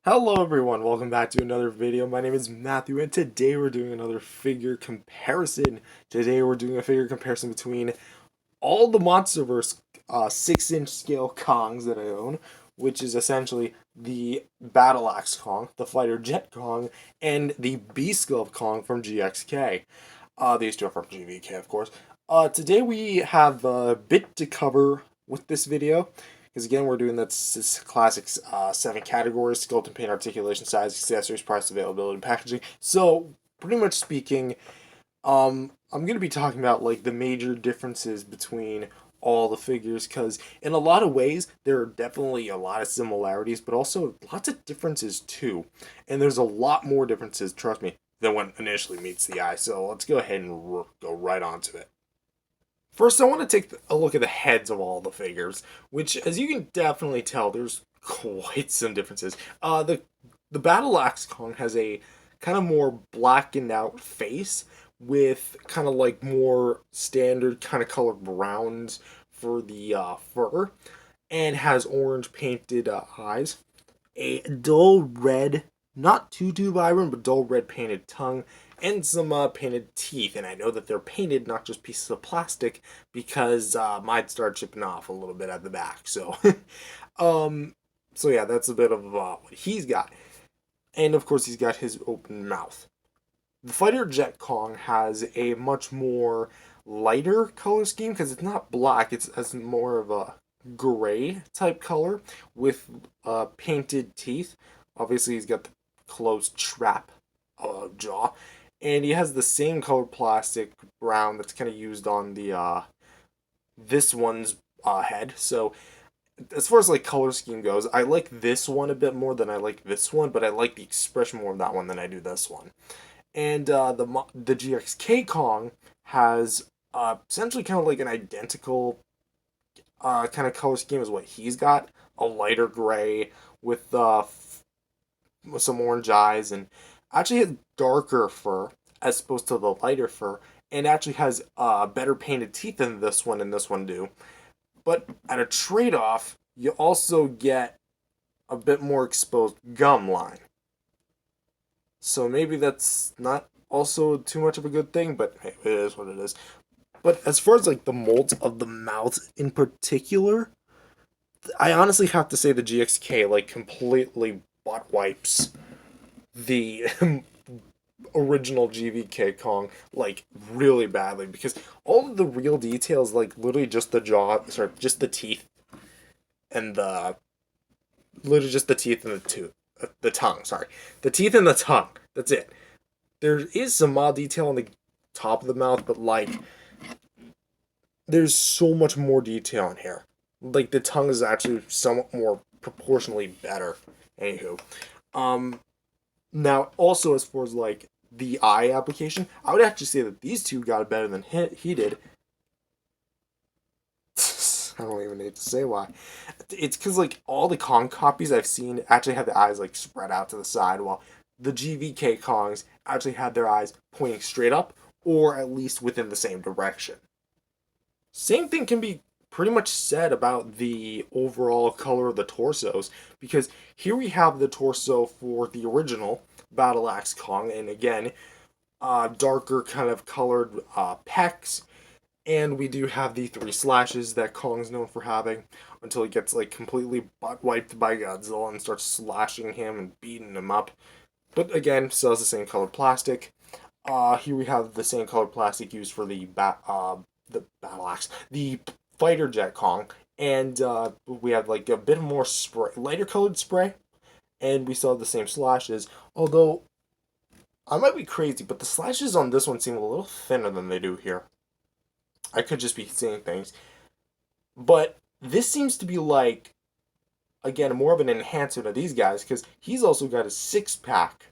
Hello everyone, welcome back to another video. My name is Matthew and today we're doing another figure comparison. Today we're doing a figure comparison between all the Monsterverse 6-inch scale Kongs that I own, which is essentially the Battle Axe Kong, the Fighter Jet Kong, and the Beast Glove Kong from GXK. These two are from GVK, of course. Today we have a bit to cover with this video. Because again, we're doing this classic 7 categories: skeleton paint, articulation, size, accessories, price, availability, and packaging. So, pretty much speaking, I'm going to be talking about like the major differences between all the figures, because in a lot of ways there are definitely a lot of similarities, but also lots of differences too. And there's a lot more differences, trust me, than what initially meets the eye. So let's go ahead and go right on to it. First, I want to take a look at the heads of all the figures, which, as you can definitely tell, there's quite some differences. The Battle Axe Kong has a kind of more blackened out face with kind of like more standard kind of colored browns for the fur, and has orange painted eyes, a dull red, not too vibrant, but dull red painted tongue, and some painted teeth. And I know that they're painted, not just pieces of plastic, because mine started chipping off a little bit at the back. So, um, so yeah, that's a bit of what he's got. And of course, he's got his open mouth. The Fighter Jet Kong has a much more lighter color scheme because it's not black, it's more of a gray type color with painted teeth. Obviously, he's got the closed trap jaw, and he has the same color plastic brown that's kind of used on the this one's head. So as far as like color scheme goes, I like this one a bit more than I like this one, but I like the expression more of that one than I do this one. And the GXK Kong has essentially kind of like an identical kind of color scheme as what he's got, a lighter gray with with some orange eyes, and actually has darker fur as opposed to the lighter fur, and actually has better painted teeth than this one and this one do. But at a trade off, you also get a bit more exposed gum line. So maybe that's not also too much of a good thing, but hey, it is what it is. But as far as like the molds of the mouth in particular, I honestly have to say the GXK like completely butt wipes the original GVK Kong like really badly, because all of the real details, like literally just the jaw, sorry, just the teeth and the literally just the teeth and the tongue, sorry, the teeth and the tongue. That's it. There is some mild detail on the top of the mouth, but like there's so much more detail in here. Like the tongue is actually somewhat more proportionally better. Anywho, um, now also as far as like the eye application, I would actually say that these two got it better than he did. I don't even need to say why. It's because like all the Kong copies I've seen actually have the eyes like spread out to the side, while the GVK Kongs actually had their eyes pointing straight up or at least within the same direction. Same thing can be pretty much said about the overall color of the torsos, because here we have the torso for the original Battle Axe Kong, and again, darker kind of colored pecs, and we do have the 3 slashes that Kong's known for having until he gets like completely butt wiped by Godzilla and starts slashing him and beating him up. But again, still has the same colored plastic. Here we have the same colored plastic used for the battle axe, the fighter jet Kong, and we have like a bit more spray, lighter colored spray, and we still have the same slashes. Although I might be crazy, but the slashes on this one seem a little thinner than they do here. I could just be seeing things, but this seems to be like again more of an enhancer to these guys, because he's also got a 6 pack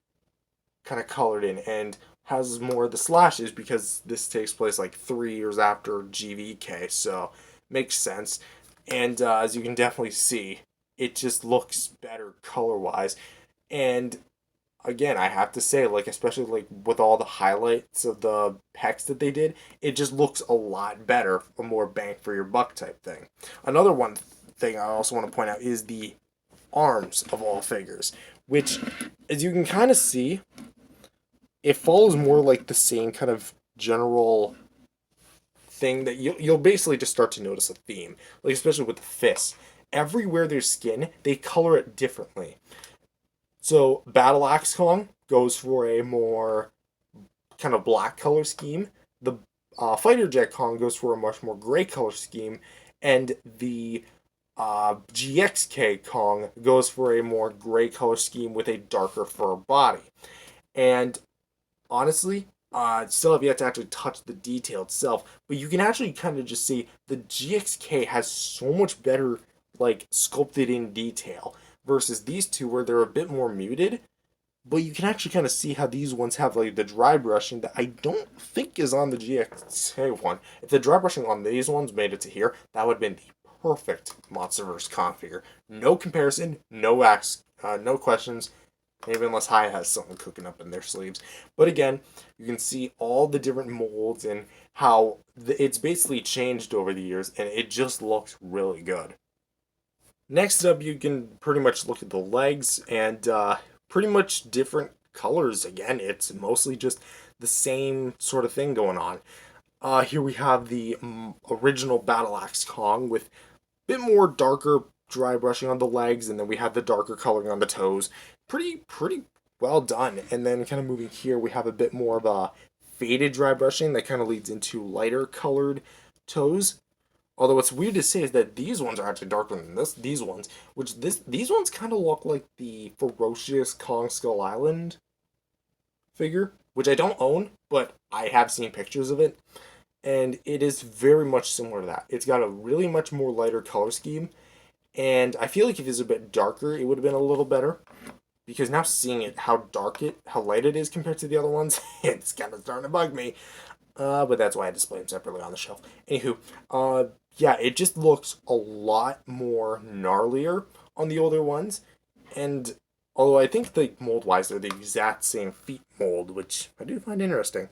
kind of colored in and has more of the slashes, because this takes place like 3 years after GVK, so makes sense. And as you can definitely see, it just looks better color wise. And again, I have to say, like especially like with all the highlights of the pecs that they did, it just looks a lot better, a more bang for your buck type thing. Another one thing I also want to point out is the arms of all figures, which, as you can kind of see, it follows more like the same kind of general thing that you'll basically just start to notice a theme, like especially with the fists. Everywhere there's skin, they color it differently. So Battle Axe Kong goes for a more kind of black color scheme. The Fighter Jet Kong goes for a much more gray color scheme, and the GXK Kong goes for a more gray color scheme with a darker fur body. And honestly, still have yet to actually touch the detail itself, but you can actually kind of just see the GXK has so much better like sculpted in detail versus these two where they're a bit more muted. But you can actually kind of see how these ones have like the dry brushing that I don't think is on the GXK one. If the dry brushing on these ones made it to here, that would have been the perfect Monsterverse con figure. No comparison, no questions. Maybe unless Haya has something cooking up in their sleeves. But again, you can see all the different molds and how it's basically changed over the years, and it just looks really good. Next up, you can pretty much look at the legs, and pretty much different colors. Again, it's mostly just the same sort of thing going on. Here we have the original Battle Axe Kong with a bit more darker dry brushing on the legs, and then we have the darker coloring on the toes. Pretty well done. And then kind of moving here, we have a bit more of a faded dry brushing that kind of leads into lighter colored toes. Although what's weird to say is that these ones are actually darker than these ones, which these ones kind of look like the ferocious Kong Skull Island figure, which I don't own, but I have seen pictures of it, and it is very much similar to that. It's got a really much more lighter color scheme, and I feel like if it was a bit darker, it would have been a little better. Because now seeing it, how light it is compared to the other ones, it's kind of starting to bug me. But that's why I display them separately on the shelf. Anywho, yeah, it just looks a lot more gnarlier on the older ones. And although I think the mold-wise they're the exact same feet mold, which I do find interesting.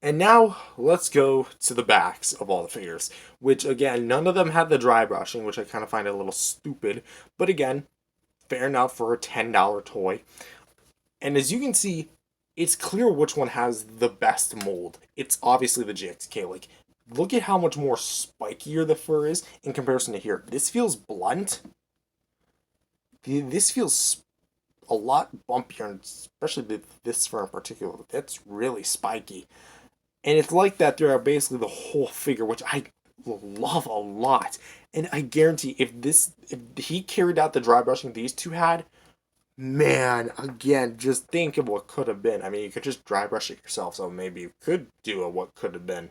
And now let's go to the backs of all the figures, which again, none of them had the dry brushing, which I kind of find a little stupid. But again, fair enough for a $10 toy. And as you can see, it's clear which one has the best mold. It's obviously the GXK. Like, look at how much more spikier the fur is in comparison to here. This feels blunt. This feels a lot bumpier, and especially this fur in particular. That's really spiky. And it's like that throughout basically the whole figure, which I love a lot. And I guarantee if he carried out the dry brushing these two had, man, again, just think of what could have been. I mean, you could just dry brush it yourself, so maybe you could do a what could have been.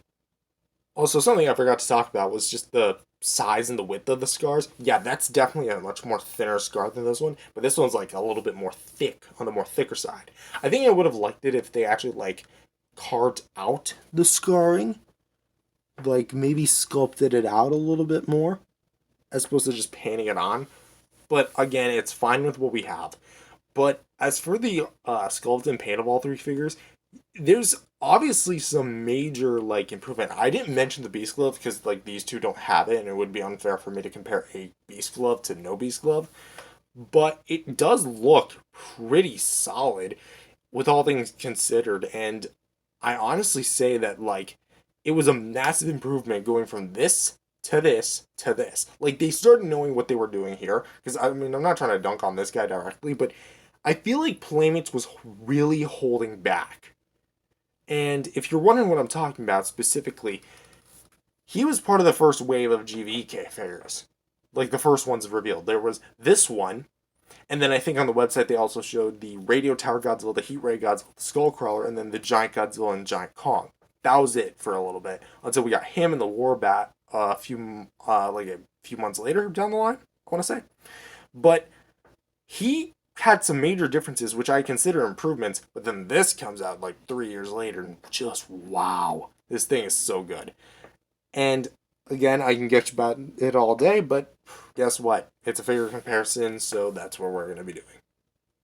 Also, something I forgot to talk about was just the size and the width of the scars. Yeah, that's definitely a much more thinner scar than this one, but this one's like a little bit more thick, on the more thicker side. I think I would have liked it if they actually like carved out the scarring, like maybe sculpted it out a little bit more, as opposed to just painting it on. But again, it's fine with what we have. But as for the sculpt and paint of all three figures, there's obviously some major like improvement. I didn't mention the Beast Glove because like these two don't have it, and it would be unfair for me to compare a Beast Glove to no Beast Glove. But it does look pretty solid with all things considered, and I honestly say that like it was a massive improvement going from this to this to this. Like they started knowing what they were doing here. Because I mean, I'm not trying to dunk on this guy directly, but I feel like Playmates was really holding back. And if you're wondering what I'm talking about specifically, he was part of the first wave of GVK figures. Like the first ones revealed. There was this one, and then I think on the website they also showed the Radio Tower Godzilla, the Heat Ray Godzilla, the Skullcrawler, and then the Giant Godzilla and Giant Kong. That was it for a little bit until we got him in the War Bat a few months later down the line. I want to say, but he had some major differences, which I consider improvements. But then this comes out like 3 years later, and just wow, this thing is so good. And again, I can get you about it all day, but guess what? It's a figure comparison, so that's what we're going to be doing.